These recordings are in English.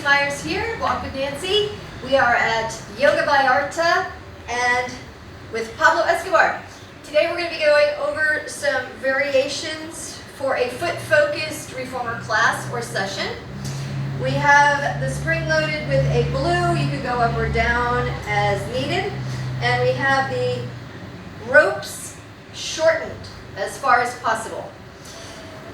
Myers here, Walk with Nancy. We are at Yoga by Arta and with Pablo Escobar. Today we're going to be going over some variations for a foot-focused reformer class or session. We have the spring loaded with a blue, you can go up or down as needed. And we have the ropes shortened as far as possible.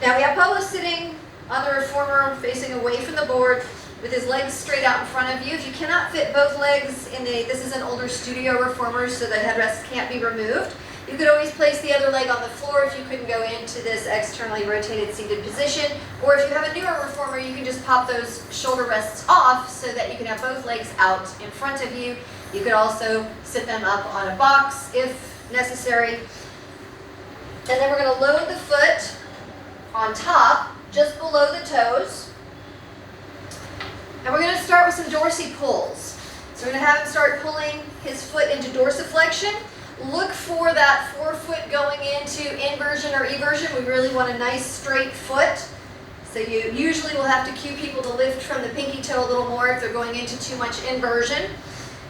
Now we have Pablo sitting on the reformer facing away from the board with his legs straight out in front of you. If you cannot fit both legs in this is an older studio reformer, so the headrest can't be removed. You could always place the other leg on the floor if you couldn't go into this externally rotated seated position. Or if you have a newer reformer, you can just pop those shoulder rests off so that you can have both legs out in front of you. You could also sit them up on a box if necessary. And then we're going to load the foot on top, just below the toes. And we're going to start with some Dorsi pulls. So we're going to have him start pulling his foot into dorsiflexion. Look for that forefoot going into inversion or eversion. We really want a nice straight foot. So you usually will have to cue people to lift from the pinky toe a little more if they're going into too much inversion.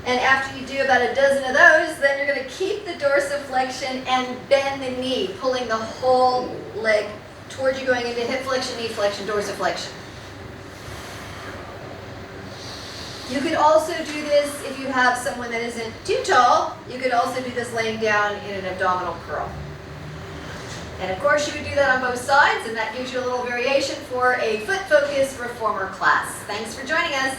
And after you do about a dozen of those, then you're going to keep the dorsiflexion and bend the knee, pulling the whole leg towards you, going into hip flexion, knee flexion, dorsiflexion. You could also do this if you have someone that isn't too tall. You could also do this laying down in an abdominal curl. And of course you would do that on both sides, and that gives you a little variation for a foot-focused reformer class. Thanks for joining us.